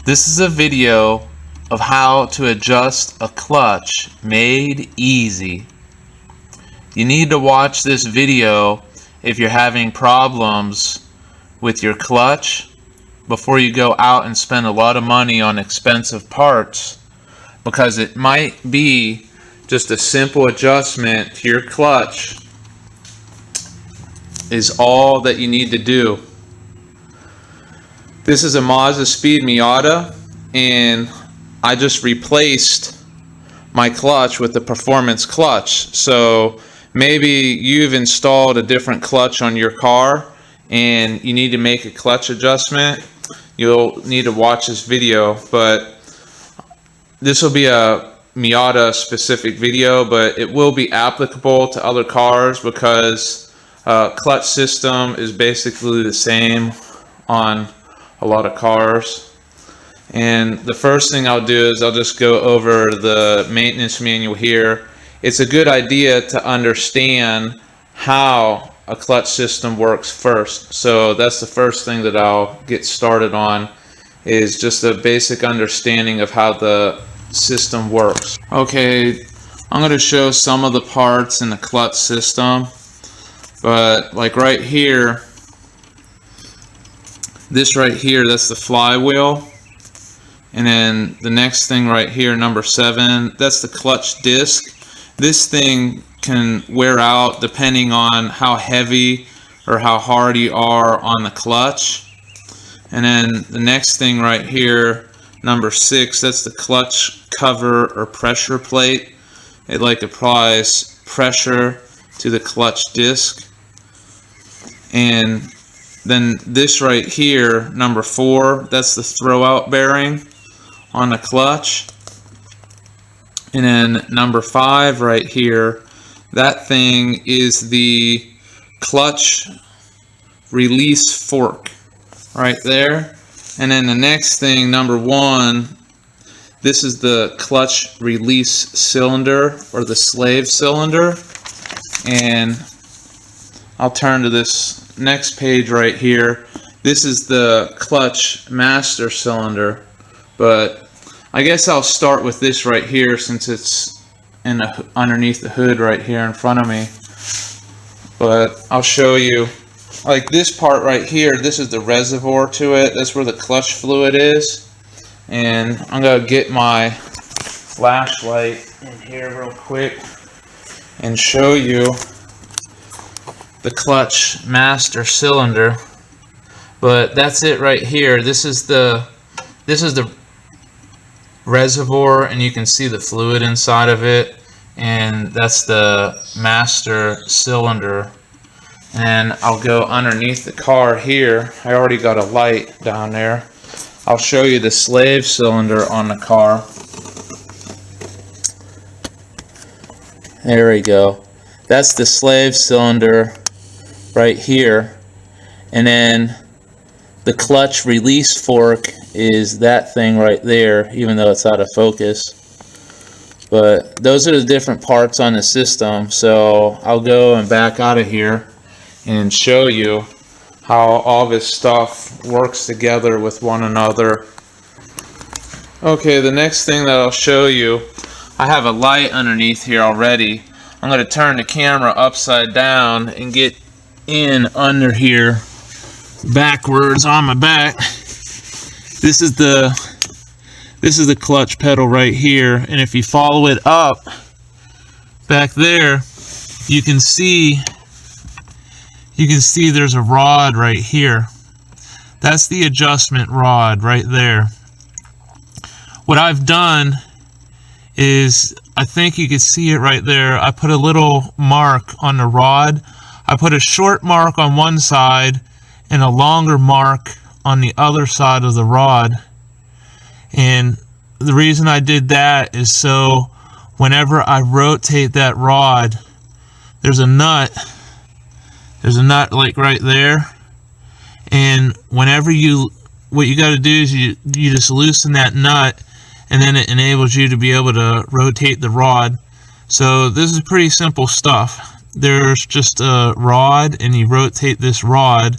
This is a video of how to adjust a clutch made easy. You need to watch this video if you're having problems with your clutch before you go out and spend a lot of money on expensive parts, because it might be just a simple adjustment to your clutch is all that you need to do. This is a Mazdaspeed MX-5 and I just replaced my clutch with the performance clutch. So maybe you've installed a different clutch on your car and you need to make a clutch adjustment. You'll need to watch this video, but this will be a MX-5 specific video, but it will be applicable to other cars because clutch system is basically the same on a lot of cars. And the first thing I'll do is I'll just go over the maintenance manual here. It's a good idea to understand how a clutch system works first. So that's the first thing that I'll get started on, is just a basic understanding of how the system works. Okay, I'm going to show some of the parts in the clutch system, but like right here, this right here, that's the flywheel. And then the next thing right here, number 7, that's the clutch disc. This thing can wear out depending on how heavy or how hard you are on the clutch. And then the next thing right here, number 6, that's the clutch cover or pressure plate. It applies pressure to the clutch disc. And then this right here, number 4, that's the throwout bearing on the clutch. And then number 5 right here, that thing is the clutch release fork right there. And then the next thing, number 1, this is the clutch release cylinder or the slave cylinder. And I'll turn to this next page right here. This is the clutch master cylinder, but I guess I'll start with this right here since it's underneath the hood right here in front of me. But I'll show you, like this part right here, this is the reservoir to it. That's where the clutch fluid is. And I'm gonna get my flashlight in here real quick and show you the clutch master cylinder. But that's it right here. This is the reservoir, and you can see the fluid inside of it, and that's the master cylinder. And I'll go underneath the car here. I already got a light down there. I'll show you the slave cylinder on the car. There we go. That's the slave cylinder right here. And then the clutch release fork is that thing right there, even though it's out of focus. But those are the different parts on the system. So I'll go and back out of here and show you how all this stuff works together with one another. Okay, the next thing that I'll show you, I have a light underneath here already. I'm going to turn the camera upside down and get in under here backwards on my back. This is the clutch pedal right here, and if you follow it up back there, you can see there's a rod right here. That's the adjustment rod right there. What I've done is, I think you can see it right there, I put a little mark on the rod. I put a short mark on one side and a longer mark on the other side of the rod. And the reason I did that is so whenever I rotate that rod, there's a nut like right there, and whenever what you got to do is you just loosen that nut, and then it enables you to be able to rotate the rod. So this is pretty simple stuff. There's just a rod, and you rotate this rod,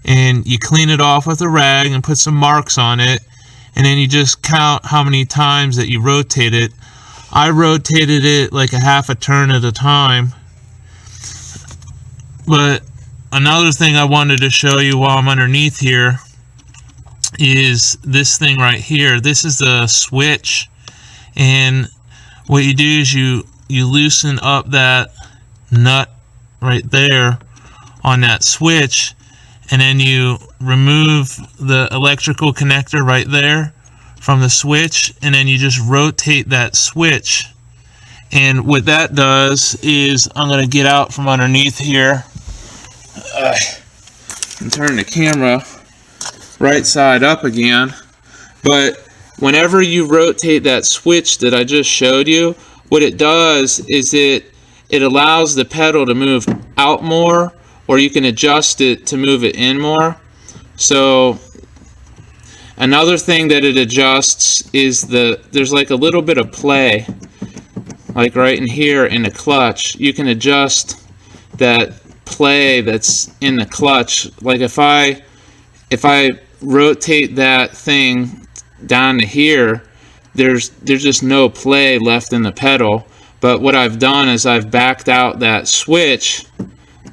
and you clean it off with a rag and put some marks on it, and then you just count how many times that you rotate it. I rotated it like a half a turn at a time. But another thing I wanted to show you while I'm underneath here is this thing right here. This is the switch, and what you do is you loosen up that nut right there on that switch, and then you remove the electrical connector right there from the switch, and then you just rotate that switch. And what that does is, I'm going to get out from underneath here and turn the camera right side up again. But whenever you rotate that switch that I just showed you, what it does is it allows the pedal to move out more, or you can adjust it to move it in more. So another thing that it adjusts is there's like a little bit of play, like right in here in the clutch. You can adjust that play that's in the clutch. Like if I rotate that thing down to here, there's just no play left in the pedal. But what I've done is I've backed out that switch,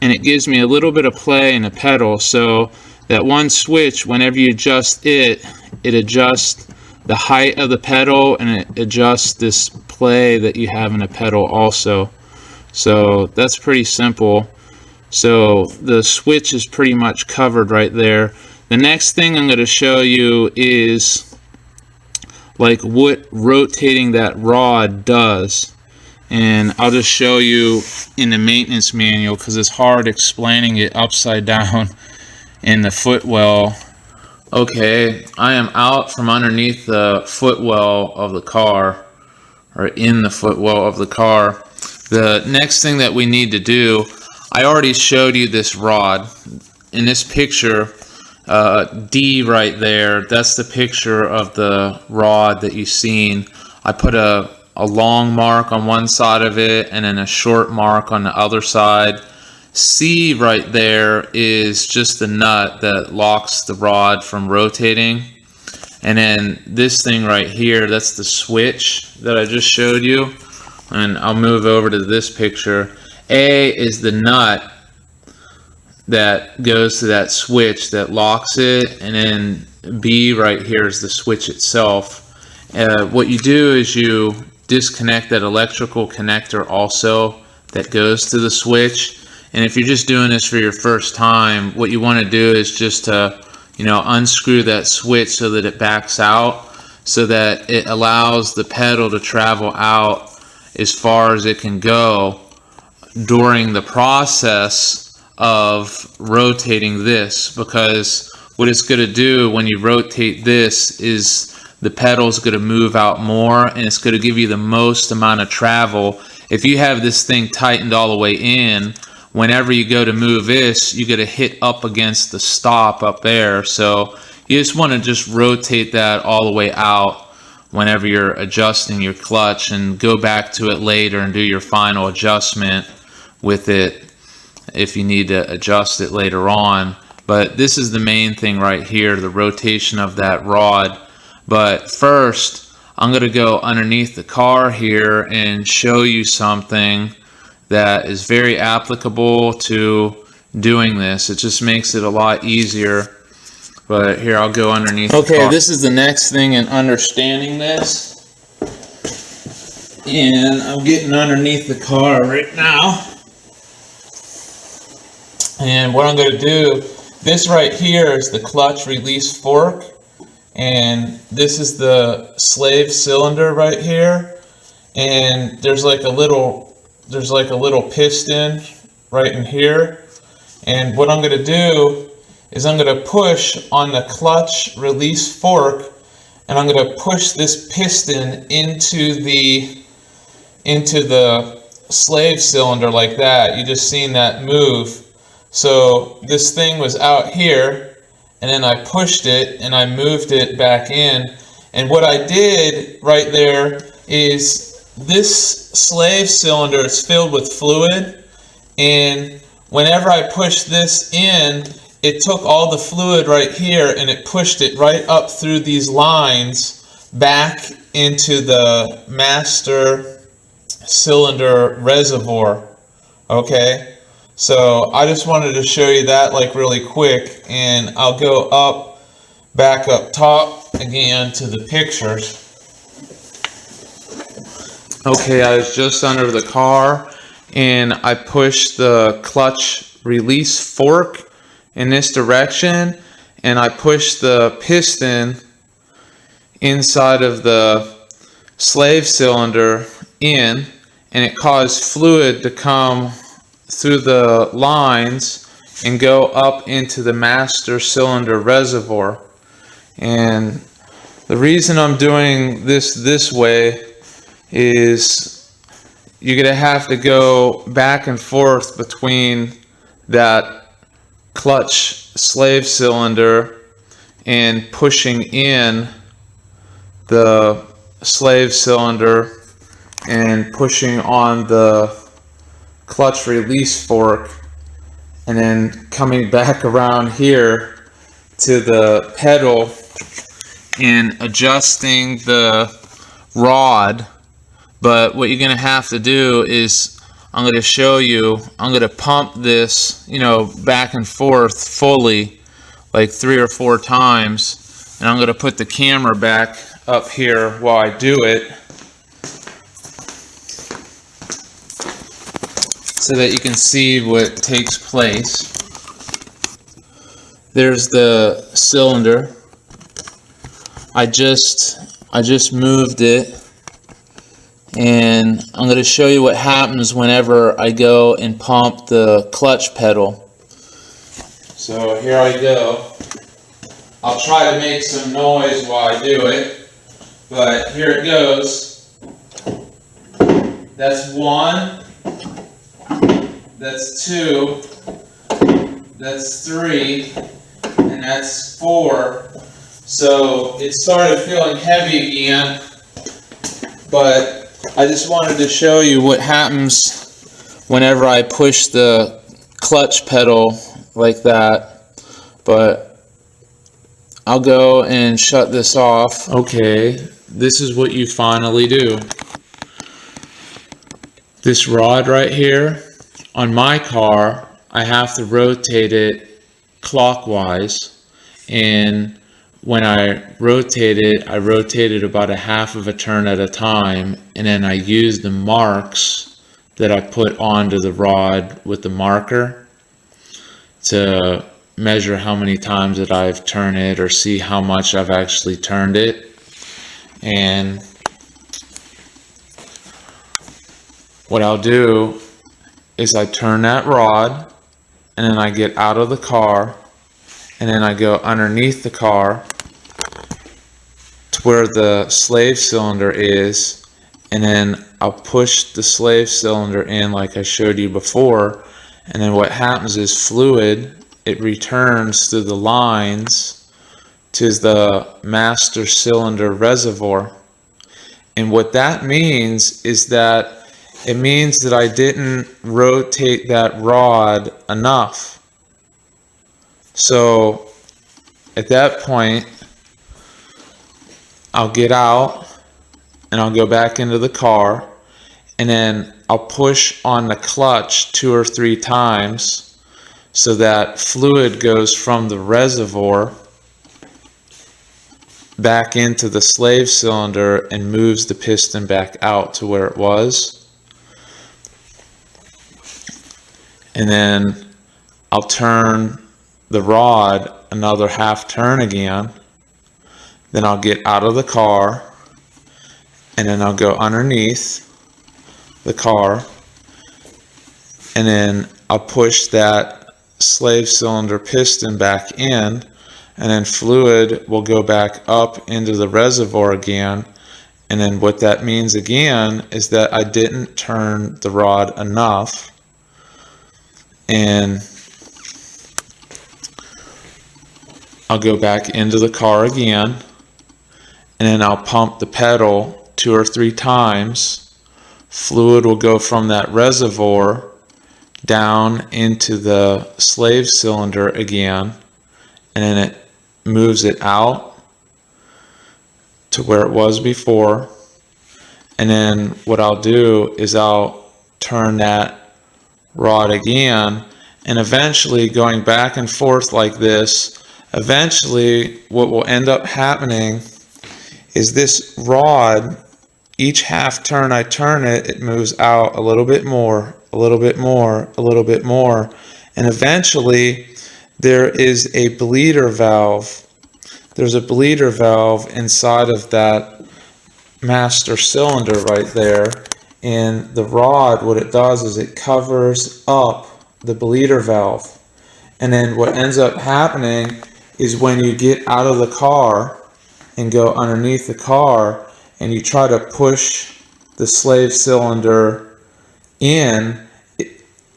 and it gives me a little bit of play in the pedal. So that one switch, whenever you adjust it adjusts the height of the pedal, and it adjusts this play that you have in the pedal also. So that's pretty simple. So the switch is pretty much covered right there. The next thing I'm going to show you is like what rotating that rod does. And I'll just show you in the maintenance manual, because it's hard explaining it upside down in the footwell. Okay, I am out from underneath the footwell of the car, or in the footwell of the car. The next thing that we need to do, I already showed you this rod. In this picture, D right there, that's the picture of the rod that you've seen. I put a long mark on one side of it and then a short mark on the other side. C right there is just the nut that locks the rod from rotating. And then this thing right here, that's the switch that I just showed you. And I'll move over to this picture. A is the nut that goes to that switch that locks it, and then B right here is the switch itself. What you do is you disconnect that electrical connector also that goes to the switch. And if you're just doing this for your first time, what you want to do is just to, unscrew that switch so that it backs out, so that it allows the pedal to travel out as far as it can go during the process of rotating this. Because what it's going to do when you rotate this is the pedal is going to move out more, and it's going to give you the most amount of travel. If you have this thing tightened all the way in, whenever you go to move this, you got to hit up against the stop up there. So you just want to just rotate that all the way out whenever you're adjusting your clutch, and go back to it later and do your final adjustment with it if you need to adjust it later on. But this is the main thing right here, the rotation of that rod. But first, I'm going to go underneath the car here and show you something that is very applicable to doing this. It just makes it a lot easier. But here, I'll go underneath the car. This is the next thing in understanding this. And I'm getting underneath the car right now. And what I'm going to do, this right here is the clutch release fork. And this is the slave cylinder right here. And there's like a little piston right in here. And what I'm going to do is I'm going to push on the clutch release fork, and I'm going to push this piston into the slave cylinder like that. You just seen that move. So this thing was out here, and then I pushed it and I moved it back in. And what I did right there is, this slave cylinder is filled with fluid, and whenever I push this in, it took all the fluid right here and it pushed it right up through these lines back into the master cylinder reservoir. Okay, so I just wanted to show you that like really quick, and I'll go back up top again to the pictures. Okay, I was just under the car and I pushed the clutch release fork in this direction, and I pushed the piston inside of the slave cylinder in, and it caused fluid to come through the lines and go up into the master cylinder reservoir. And the reason I'm doing this way is you're going to have to go back and forth between that clutch slave cylinder and pushing in the slave cylinder and pushing on the clutch release fork, and then coming back around here to the pedal and adjusting the rod. But what you're going to have to do is, I'm going to show you, I'm going to pump this, back and forth fully, like 3 or 4 times. And I'm going to put the camera back up here while I do it, so that you can see what takes place. There's the cylinder. I just moved it. And I'm going to show you what happens whenever I go and pump the clutch pedal. So here I go. I'll try to make some noise while I do it, but here it goes. That's 1, that's 2, that's 3, and that's 4. So it started feeling heavy again, but I just wanted to show you what happens whenever I push the clutch pedal like that. But I'll go and shut this off. Okay, this is what you finally do. This rod right here, on my car, I have to rotate it clockwise, and when I rotate it about a half of a turn at a time, and then I use the marks that I put onto the rod with the marker to measure how many times that I've turned it, or see how much I've actually turned it. And what I'll do is I turn that rod, and then I get out of the car, and then I go underneath the car to where the slave cylinder is, and then I'll push the slave cylinder in like I showed you before, and then what happens is fluid, it returns through the lines to the master cylinder reservoir. And what that means is that it means that I didn't rotate that rod enough. So at that point, I'll get out and I'll go back into the car, and then I'll push on the clutch 2 or 3 times so that fluid goes from the reservoir back into the slave cylinder and moves the piston back out to where it was. And then I'll turn the rod another half turn again. Then I'll get out of the car, and then I'll go underneath the car, and then I'll push that slave cylinder piston back in, and then fluid will go back up into the reservoir again. And then what that means again is that I didn't turn the rod enough, and I'll go back into the car again, and then I'll pump the pedal 2 or 3 times. Fluid will go from that reservoir down into the slave cylinder again, and then it moves it out to where it was before. And then what I'll do is I'll turn that rod again, and eventually going back and forth like this, eventually what will end up happening is this rod, each half turn I turn it, it moves out a little bit more, a little bit more, a little bit more, and eventually there is a bleeder valve. There's a bleeder valve inside of that master cylinder right there, and the rod, what it does is it covers up the bleeder valve. And then what ends up happening is when you get out of the car and go underneath the car and you try to push the slave cylinder in,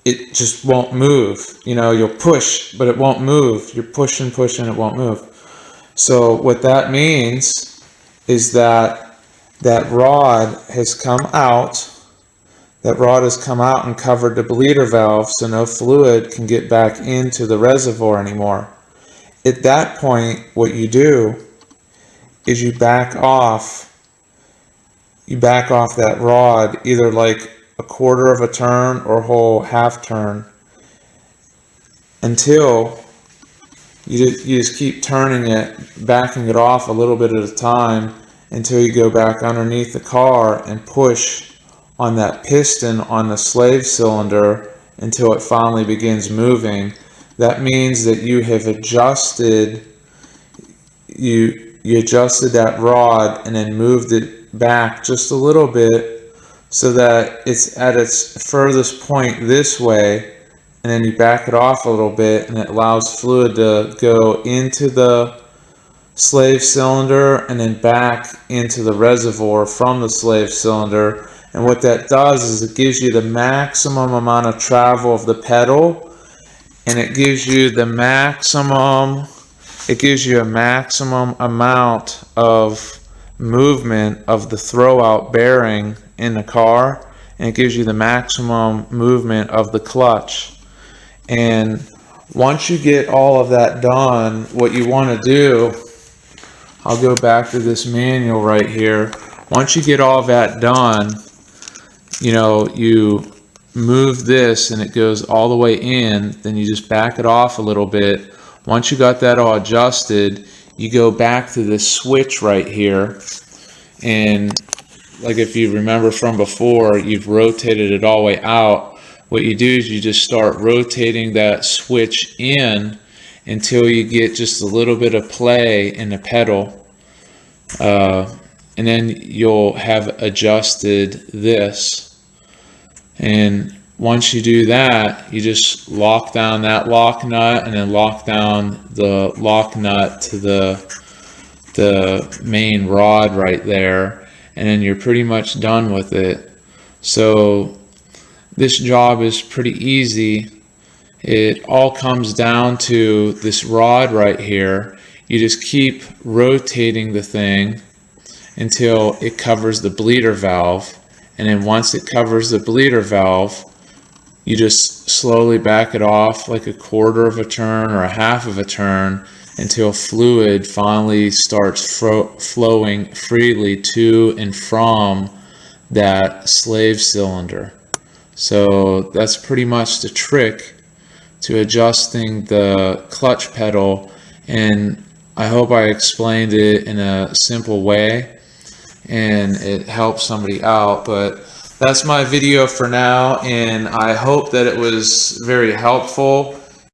it just won't move. You know, you'll push, but it won't move. You're pushing, it won't move. So what that means is that that rod has come out. That rod has come out and covered the bleeder valve, so no fluid can get back into the reservoir anymore. At that point, what you do is you back off that rod either like a quarter of a turn or a whole half turn until you just keep turning it, backing it off a little bit at a time until you go back underneath the car and push on that piston on the slave cylinder until it finally begins moving. That means that you have adjusted, you adjusted that rod and then moved it back just a little bit so that it's at its furthest point this way, and then you back it off a little bit and it allows fluid to go into the slave cylinder and then back into the reservoir from the slave cylinder. And what that does is it gives you the maximum amount of travel of the pedal, and it gives you the maximum, it gives you a maximum amount of movement of the throwout bearing in the car, and it gives you the maximum movement of the clutch. And once you get all of that done, what you want to do, I'll go back to this manual right here. Once you get all that done, you know, you move this and it goes all the way in, then you just back it off a little bit. Once you got that all adjusted, you go back to this switch right here, and like if you remember from before, you've rotated it all the way out. What you do is you just start rotating that switch in until you get just a little bit of play in the pedal, and then you'll have adjusted this. And once you do that, you just lock down that lock nut and then lock down the lock nut to the main rod right there, and then you're pretty much done with it. So this job is pretty easy. It all comes down to this rod right here. You just keep rotating the thing until it covers the bleeder valve. And then once it covers the bleeder valve, you just slowly back it off like a quarter of a turn or a half of a turn until fluid finally starts flowing freely to and from that slave cylinder. So that's pretty much the trick to adjusting the clutch pedal, and I hope I explained it in a simple way and it helps somebody out. But that's my video for now, and I hope that it was very helpful.